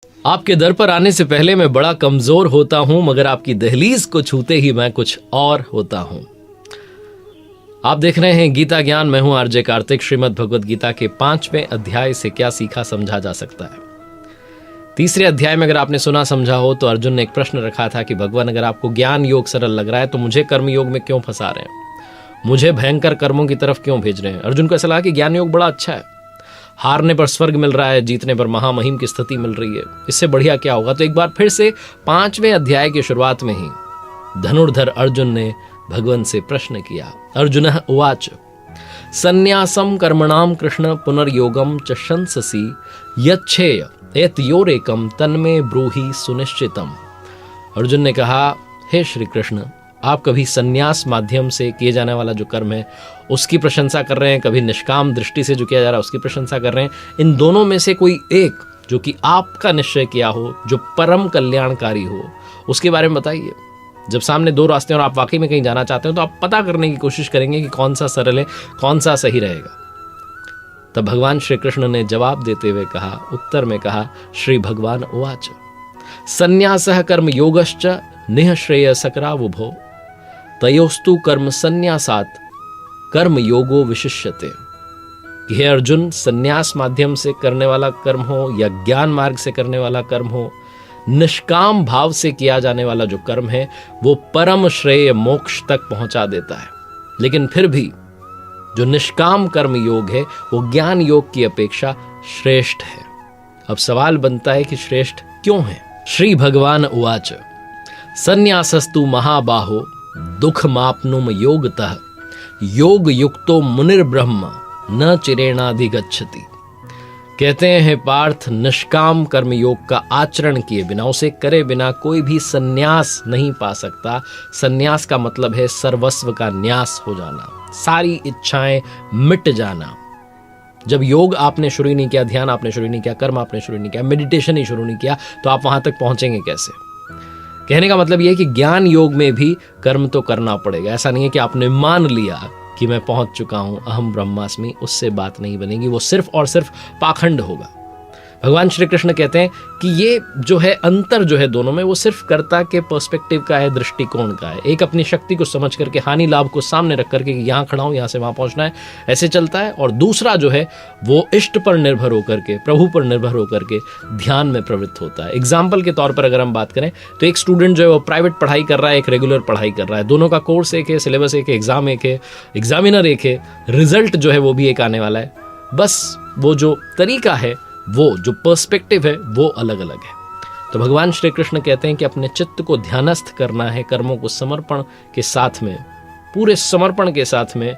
आपके दर पर आने से पहले मैं बड़ा कमजोर होता हूं, मगर आपकी दहलीज को छूते ही मैं कुछ और होता हूं। आप देख रहे हैं गीता ज्ञान। मैं हूं आरजे कार्तिक। श्रीमद् भगवद गीता के 5वें अध्याय से क्या सीखा समझा जा सकता है। तीसरे अध्याय में अगर आपने सुना समझा हो तो अर्जुन ने एक प्रश्न रखा था कि भगवान, अगर आपको ज्ञान योग सरल लग रहा है तो मुझे कर्म योग में क्यों फंसा रहे हैं, मुझे भयंकर कर्मों की तरफ क्यों भेज रहे हैं। अर्जुन को ऐसा लगा कि ज्ञान योग बड़ा अच्छा है, हारने पर स्वर्ग मिल रहा है, जीतने पर महामहिम की स्थिति मिल रही है, इससे बढ़िया क्या होगा। तो एक बार फिर से 5वें अध्याय की शुरुआत में ही धनुर्धर अर्जुन ने भगवान से प्रश्न किया। अर्जुनः उवाच संन्यासम कर्मणाम कृष्ण पुनर्योगम च शंससि यच्छेय एतयोरेकम तन्मे ब्रूहि सुनिश्चितम। अर्जुन ने कहा, हे श्री कृष्ण, आप कभी संन्यास माध्यम से किए जाने वाला जो कर्म है उसकी प्रशंसा कर रहे हैं, कभी निष्काम दृष्टि से जो किया जा रहा है उसकी प्रशंसा कर रहे हैं। इन दोनों में से कोई एक जो कि आपका निश्चय किया हो, जो परम कल्याणकारी हो, उसके बारे में बताइए। जब सामने दो रास्ते और आप वाकई में कहीं जाना चाहते हो तो आप पता करने की कोशिश करेंगे कि कौन सा सरल है, कौन सा सही रहेगा। तब भगवान श्री कृष्ण ने जवाब देते हुए कहा, उत्तर में कहा, श्री भगवान उवाच संन्यासः कर्म योगश्च निःश्रेयसकरावुभो तयोस्तु कर्म संन्यासात् कर्म योगो विशिष्यते। हे अर्जुन, संन्यास माध्यम से करने वाला कर्म हो या ज्ञान मार्ग से करने वाला कर्म हो, निष्काम भाव से किया जाने वाला जो कर्म है वो परम श्रेय मोक्ष तक पहुंचा देता है। लेकिन फिर भी जो निष्काम कर्म योग है वो ज्ञान योग की अपेक्षा श्रेष्ठ है। अब सवाल बनता है कि श्रेष्ठ क्यों है। श्री भगवान उवाच संन्यासस्तु महाबाहो दुःखमाप्नुम योगतः योग युक्तो मुनिर्ब्रह्म न चिरेणाधिगच्छति। कहते हैं पार्थ, निष्काम कर्म योग का आचरण किए बिना, उसे करे बिना कोई भी संन्यास नहीं पा सकता। संन्यास का मतलब है सर्वस्व का न्यास हो जाना, सारी इच्छाएं मिट जाना। जब योग आपने शुरू ही नहीं किया, ध्यान आपने शुरू नहीं किया, कर्म आपने शुरू नहीं किया, मेडिटेशन ही शुरू नहीं किया, तो आप वहां तक पहुंचेंगे कैसे। कहने का मतलब यह है कि ज्ञान योग में भी कर्म तो करना पड़ेगा। ऐसा नहीं है कि आपने मान लिया कि मैं पहुंच चुका हूं, अहम ब्रह्मास्मि, उससे बात नहीं बनेगी, वो सिर्फ और सिर्फ पाखंड होगा। भगवान श्री कृष्ण कहते हैं कि ये जो है अंतर जो है दोनों में, वो सिर्फ कर्ता के पर्सपेक्टिव का है, दृष्टिकोण का है। एक अपनी शक्ति को समझ करके, हानि लाभ को सामने रख करके कि यहां खड़ा हूं, यहां से वहां पहुंचना है, ऐसे चलता है। और दूसरा जो है वो इष्ट पर निर्भर होकर के, प्रभु पर निर्भर होकर के ध्यान में प्रवृत्त होता है। एग्जाम्पल के तौर पर अगर हम बात करें तो एक स्टूडेंट जो है वो प्राइवेट पढ़ाई कर रहा है, एक रेगुलर पढ़ाई कर रहा है, दोनों का कोर्स एक है, सिलेबस एक है, एग्जाम एक है, एग्जामिनर एक है, रिजल्ट जो है वो भी एक आने वाला है। बस वो जो तरीका है, वो जो पर्सपेक्टिव है वो अलग अलग है। तो भगवान श्री कृष्ण कहते हैं कि अपने चित्त को ध्यानस्थ करना है, कर्मों को समर्पण के साथ में, पूरे समर्पण के साथ में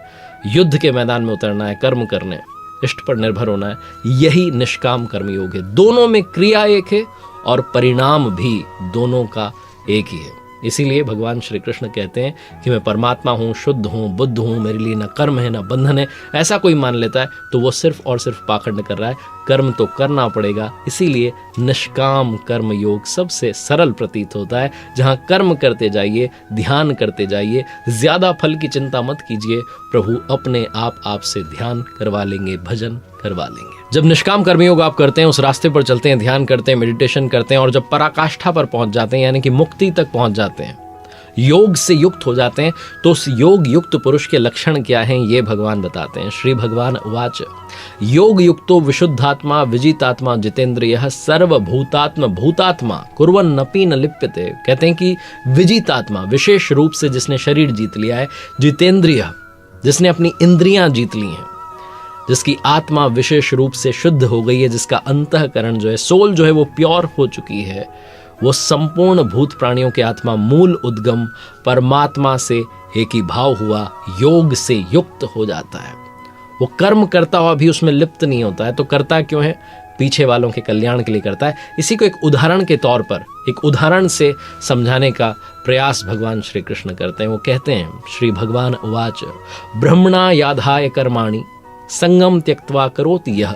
युद्ध के मैदान में उतरना है, कर्म करने, इष्ट पर निर्भर होना है। यही निष्काम कर्म योग है। दोनों में क्रिया एक है और परिणाम भी दोनों का एक ही है। इसीलिए भगवान श्री कृष्ण कहते हैं कि मैं परमात्मा हूँ, शुद्ध हूँ, बुद्ध हूँ, मेरे लिए ना कर्म है ना बंधन है। ऐसा कोई मान लेता है तो वो सिर्फ और सिर्फ पाखंड कर रहा है। कर्म तो करना पड़ेगा। इसीलिए निष्काम कर्म योग सबसे सरल प्रतीत होता है, जहाँ कर्म करते जाइए, ध्यान करते जाइए, ज्यादा फल की चिंता मत कीजिए, प्रभु अपने आप आपसे ध्यान करवा लेंगे, भजन करवा लेंगे। जब निष्काम कर्मयोग आप करते हैं, उस रास्ते पर चलते हैं, ध्यान करते हैं, मेडिटेशन करते हैं, और जब पराकाष्ठा पर पहुंच जाते हैं, यानी कि मुक्ति तक पहुंच जाते हैं, योग से युक्त हो जाते हैं, तो उस योग युक्त पुरुष के लक्षण क्या हैं ये भगवान बताते हैं। श्री भगवान उवाच योग युक्तो विशुद्धात्मा विजितात्मा जितेंद्रियः सर्वभूतात्म भूतात्मा कुर्वन्नपि न लिप्यते। कहते हैं कि विजितात्मा, विशेष रूप से जिसने शरीर जीत लिया है, जितेंद्रिय, जिसने अपनी इंद्रियां जीत ली हैं, जिसकी आत्मा विशेष रूप से शुद्ध हो गई है, जिसका अंतःकरण जो है, सोल जो है वो प्योर हो चुकी है, वो संपूर्ण भूत प्राणियों के आत्मा मूल उद्गम परमात्मा से एक ही भाव हुआ योग से युक्त हो जाता है। वो कर्म करता हुआ भी उसमें लिप्त नहीं होता है। तो करता क्यों है? पीछे वालों के कल्याण के लिए करता है। इसी को एक उदाहरण के तौर पर, एक उदाहरण से समझाने का प्रयास भगवान श्री कृष्ण करते हैं। वो कहते हैं, श्री भगवान उवाच ब्रह्मणा याधाय कर्माणि संगम त्यक्त्वा करोति यः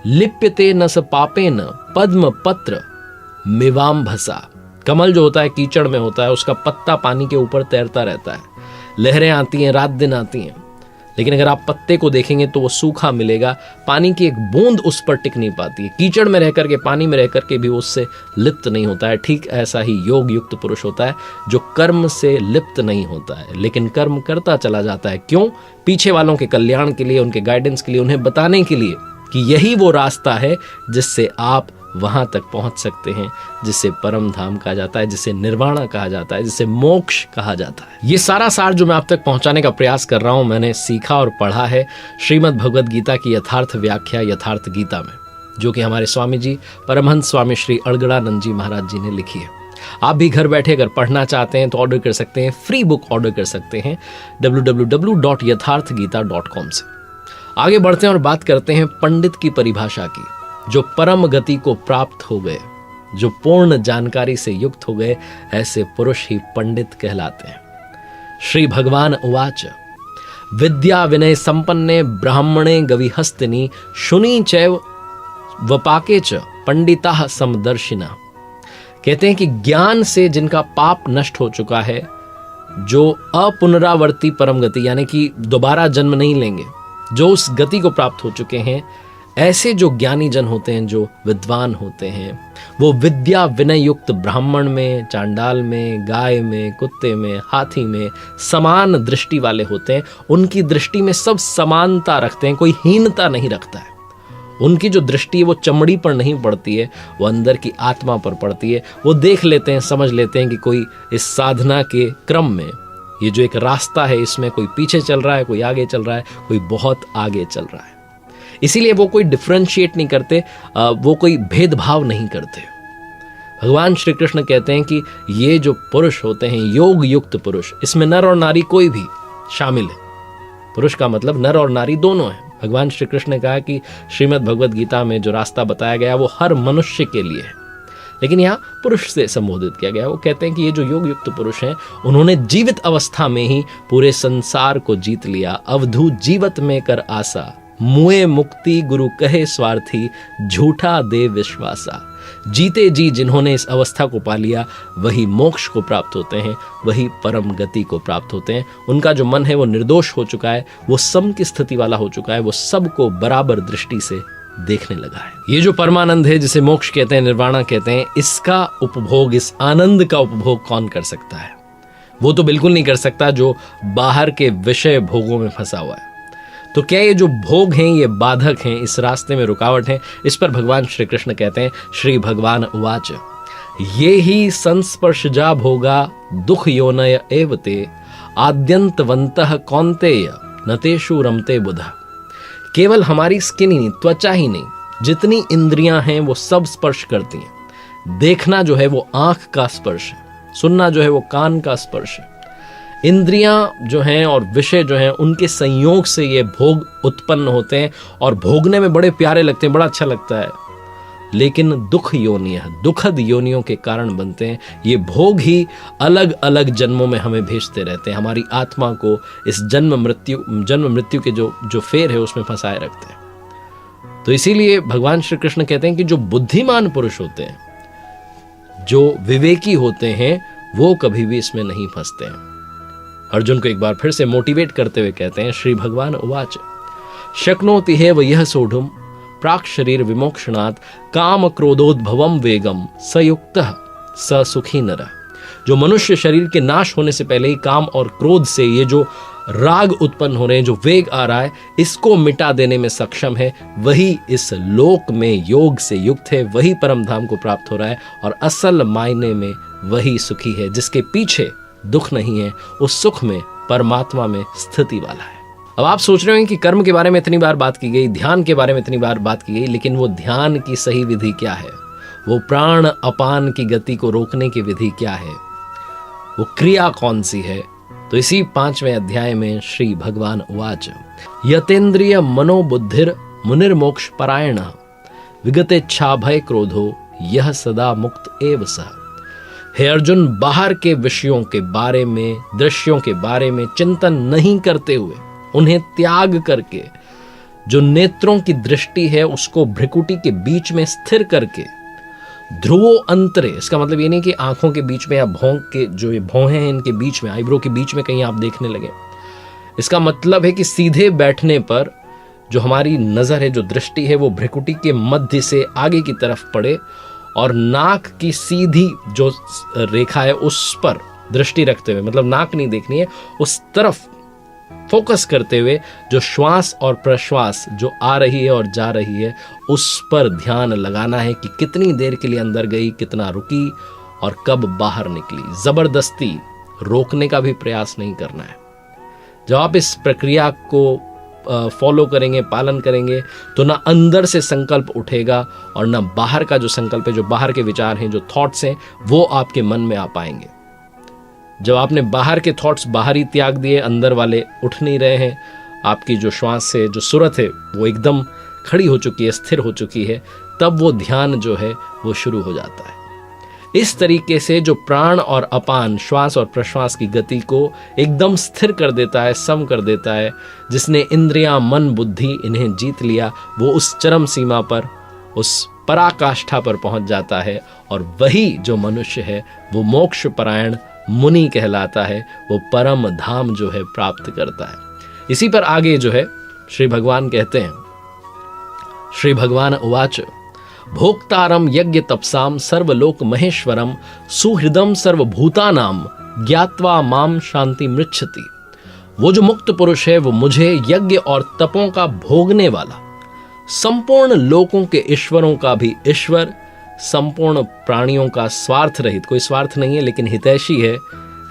लिप्यते न स पापेन पद्म पत्र मिवाम्भसा। कमल जो होता है कीचड़ में होता है, उसका पत्ता पानी के ऊपर तैरता रहता है, लहरें आती हैं, रात दिन आती हैं, लेकिन अगर आप पत्ते को देखेंगे तो वो सूखा मिलेगा, पानी की एक बूंद उस पर टिक नहीं पाती है, कीचड़ में रह करके, पानी में रह करके भी उससे लिप्त नहीं होता है। ठीक ऐसा ही योग युक्त पुरुष होता है जो कर्म से लिप्त नहीं होता है, लेकिन कर्म करता चला जाता है। क्यों? पीछे वालों के कल्याण के लिए, उनके गाइडेंस के लिए, उन्हें बताने के लिए कि यही वो रास्ता है जिससे आप वहां तक पहुंच सकते हैं, जिसे परम धाम कहा जाता है, जिसे निर्वाणा कहा जाता है, जिसे मोक्ष कहा जाता है। ये सारा सार जो मैं आप तक पहुंचाने का प्रयास कर रहा हूं, मैंने सीखा और पढ़ा है श्रीमद् भगवद गीता की यथार्थ व्याख्या यथार्थ गीता में, जो कि हमारे स्वामी जी परमहंस स्वामी श्री अड़गड़ानंद जी महाराज जी ने लिखी है। आप भी घर बैठे अगर पढ़ना चाहते हैं तो ऑर्डर कर सकते हैं, फ्री बुक ऑर्डर कर सकते हैं www.यथार्थगीता.com से। आगे बढ़ते हैं और बात करते हैं पंडित की परिभाषा की। जो परम गति को प्राप्त हो गए, जो पूर्ण जानकारी से युक्त हो गए, ऐसे पुरुष ही पंडित कहलाते हैं। श्री भगवान उवाच विद्या विनय संपन्ने ब्राह्मणे गविहस्तिनी शुनि चैव वपाके च पंडिता समदर्शिना। कहते हैं कि ज्ञान से जिनका पाप नष्ट हो चुका है, जो अपुनरावर्ती परम गति यानी कि दोबारा जन्म नहीं लेंगे, जो उस गति को प्राप्त हो चुके हैं, ऐसे जो ज्ञानी जन होते हैं, जो विद्वान होते हैं, वो विद्या विनय युक्त ब्राह्मण में, चांडाल में, गाय में, कुत्ते में, हाथी में समान दृष्टि वाले होते हैं। उनकी दृष्टि में सब समानता रखते हैं, कोई हीनता नहीं रखता है। उनकी जो दृष्टि है वो चमड़ी पर नहीं पड़ती है, वो अंदर की आत्मा पर पड़ती है। वो देख लेते हैं, समझ लेते हैं कि कोई इस साधना के क्रम में, ये जो एक रास्ता है, इसमें कोई पीछे चल रहा है, कोई आगे चल रहा है, कोई बहुत आगे चल रहा है। इसीलिए वो कोई डिफरेंशिएट नहीं करते, वो कोई भेदभाव नहीं करते। भगवान श्री कृष्ण कहते हैं कि ये जो पुरुष होते हैं, योग युक्त पुरुष, इसमें नर और नारी कोई भी शामिल है। पुरुष का मतलब नर और नारी दोनों है। भगवान श्री कृष्ण ने कहा कि श्रीमद् भगवद गीता में जो रास्ता बताया गया वो हर मनुष्य के लिए है, लेकिन यहाँ पुरुष से संबोधित किया गया। वो कहते हैं कि ये जो योग युक्त पुरुष हैं, उन्होंने जीवित अवस्था में ही पूरे संसार को जीत लिया। अवधू जीवत में कर आशा, मुए मुक्ति गुरु कहे स्वार्थी, झूठा दे विश्वासा। जीते जी जिन्होंने इस अवस्था को पा लिया, वही मोक्ष को प्राप्त होते हैं, वही परम गति को प्राप्त होते हैं। उनका जो मन है वो निर्दोष हो चुका है, वो सम की स्थिति वाला हो चुका है, वो सबको बराबर दृष्टि से देखने लगा है। ये जो परमानंद है, जिसे मोक्ष कहते हैं, निर्वाणा कहते हैं, इसका उपभोग, इस आनंद का उपभोग कौन कर सकता है? वो तो बिल्कुल नहीं कर सकता जो बाहर के विषय भोगों में फंसा हुआ है। तो क्या ये जो भोग हैं, ये बाधक हैं, इस रास्ते में रुकावट हैं? इस पर भगवान श्री कृष्ण कहते हैं, श्री भगवान उवाच ये ही संस्पर्शजा भोगा दुख योनय एवते, आद्यंतवंतः कौन्तेय नतेषु रमते बुधा। केवल हमारी स्किन ही नहीं, त्वचा ही नहीं, जितनी इंद्रियां हैं वो सब स्पर्श करती हैं। देखना जो है वो आंख का स्पर्श है, सुनना जो है वो कान का स्पर्श है। इंद्रियां जो हैं और विषय जो हैं, उनके संयोग से ये भोग उत्पन्न होते हैं और भोगने में बड़े प्यारे लगते हैं, बड़ा अच्छा लगता है। लेकिन दुख योनियां, दुखद योनियों के कारण बनते हैं। ये भोग ही अलग अलग जन्मों में हमें भेजते रहते हैं, हमारी आत्मा को इस जन्म मृत्यु के जो फेर है उसमें फंसाए रखते हैं। तो इसीलिए भगवान श्री कृष्ण कहते हैं कि जो बुद्धिमान पुरुष होते हैं, जो विवेकी होते हैं, वो कभी भी इसमें नहीं फंसते हैं। अर्जुन को एक बार फिर से मोटिवेट करते हुए कहते हैं, श्री भगवान उवाच शक्नोति हेव यह सोढ़ुम प्राक शरीर विमोक्षणात् काम क्रोधोद्भवम वेगम सयुक्तः स सुखी नरः। जो मनुष्य शरीर के नाश होने से पहले ही काम और क्रोध से ये जो राग उत्पन्न हो रहे हैं, जो वेग आ रहा है, इसको मिटा देने में सक्षम है, वही इस लोक में योग से युक्त है, वही परम धाम को प्राप्त हो रहा है और असल मायने में वही सुखी है, जिसके पीछे दुख नहीं है, उस सुख में, परमात्मा में स्थिति वाला है। अब आप सोच रहे होंगे कि कर्म के बारे में इतनी बार बात की गई, ध्यान के बारे में इतनी बार बात की गई, लेकिन वो ध्यान की सही विधि क्या है? वो प्राण अपान की गति को रोकने की विधि क्या है? वो क्रिया कौन सी है? तो इसी 5वें अध्याय में श्री भगवान उवाच यतेन्द्रिय मनोबुद्धिर मुनिर्मोक्ष परायण विगतेच्छा भय क्रोधो यह सदा मुक्त एव सः। हे अर्जुन, बाहर के विषयों के बारे में, दृश्यों के बारे में चिंतन नहीं करते हुए, उन्हें त्याग करके, जो नेत्रों की दृष्टि है उसको भ्रिकुटी के बीच में स्थिर करके, ध्रुवो अंतरे, इसका मतलब ये नहीं कि आंखों के बीच में या भौं के जो ये भौहें हैं इनके बीच में, आईब्रो के बीच में कहीं आप देखने लगे, इसका मतलब है कि सीधे बैठने पर जो हमारी नज़र है, जो दृष्टि है, वो भ्रिकुटी के मध्य से आगे की तरफ पड़े और नाक की सीधी जो रेखा है उस पर दृष्टि रखते हुए, मतलब नाक नहीं देखनी है, उस तरफ फोकस करते हुए जो श्वास और प्रश्वास जो आ रही है और जा रही है उस पर ध्यान लगाना है कि कितनी देर के लिए अंदर गई, कितना रुकी और कब बाहर निकली। जबरदस्ती रोकने का भी प्रयास नहीं करना है। जब आप इस प्रक्रिया को फॉलो करेंगे, पालन करेंगे, तो ना अंदर से संकल्प उठेगा और ना बाहर का जो संकल्प है, जो बाहर के विचार हैं, जो थॉट्स हैं, वो आपके मन में आ पाएंगे। जब आपने बाहर के थॉट्स बाहर ही त्याग दिए, अंदर वाले उठ नहीं रहे हैं, आपकी जो श्वास से जो सूरत है वो एकदम खड़ी हो चुकी है, स्थिर हो चुकी है, तब वो ध्यान जो है वो शुरू हो जाता है। इस तरीके से जो प्राण और अपान, श्वास और प्रश्वास की गति को एकदम स्थिर कर देता है, सम कर देता है, जिसने इंद्रियां, मन, बुद्धि इन्हें जीत लिया, वो उस चरम सीमा पर, उस पराकाष्ठा पर पहुंच जाता है और वही जो मनुष्य है वो मोक्ष परायण मुनि कहलाता है, वो परम धाम जो है प्राप्त करता है। इसी पर आगे जो है श्री भगवान कहते हैं, श्री भगवान उवाच भोक्तारम यज्ञ तपसाम सर्वलोक महेश्वरम सुहृदम सर्वभूतानाम ज्ञात्वा माम शांति मृच्छति। वो जो मुक्त पुरुष है वो मुझे यज्ञ और तपों का भोगने वाला, संपूर्ण लोकों के ईश्वरों का भी ईश्वर, संपूर्ण प्राणियों का स्वार्थ रहित, कोई स्वार्थ नहीं है लेकिन हितैषी है,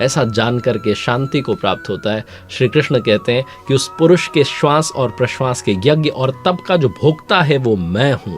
ऐसा जानकर के शांति को प्राप्त होता है। श्री कृष्ण कहते हैं कि उस पुरुष के श्वास और प्रश्वास के यज्ञ और तप का जो भोक्ता है वो मैं हूं।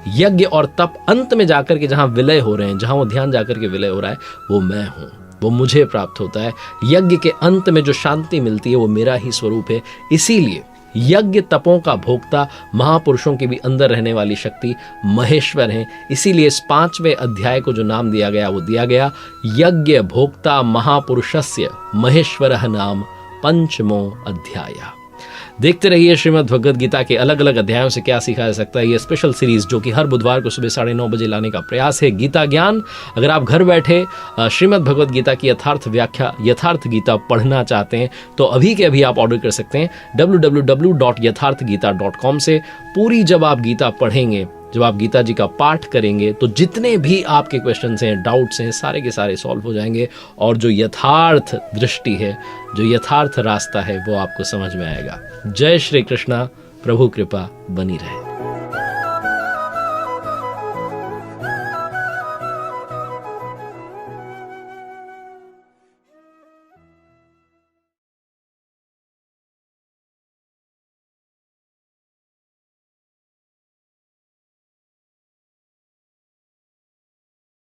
यज्ञ और तप अंत में जाकर के जहां विलय हो रहे हैं, जहां वो ध्यान जाकर के विलय हो रहा है, वो मैं हूं, वो मुझे प्राप्त होता है। यज्ञ के अंत में जो शांति मिलती है वो मेरा ही स्वरूप है। इसीलिए यज्ञ तपों का भोक्ता महापुरुषों के भी अंदर रहने वाली शक्ति महेश्वर है। इसीलिए इस 5वें अध्याय को जो नाम दिया गया वो दिया गया यज्ञ भोक्ता महापुरुषस्य महेश्वरः नाम पंचमो अध्याय। देखते रहिए श्रीमद् भगवद गीता के अलग अलग अध्यायों से क्या सीखा जा सकता है, ये स्पेशल सीरीज जो कि हर बुधवार को सुबह 9:30 बजे लाने का प्रयास है, गीता ज्ञान। अगर आप घर बैठे श्रीमद् भगवद गीता की यथार्थ व्याख्या, यथार्थ गीता पढ़ना चाहते हैं तो अभी के अभी आप ऑर्डर कर सकते हैं www.yatharthgita.com से। पूरी जब आप गीता पढ़ेंगे, जब आप गीता जी का पाठ करेंगे तो जितने भी आपके क्वेश्चंस हैं, डाउट्स हैं, सारे के सारे सॉल्व हो जाएंगे और जो यथार्थ दृष्टि है, जो यथार्थ रास्ता है वो आपको समझ में आएगा। जय श्री कृष्णा, प्रभु कृपा बनी रहे।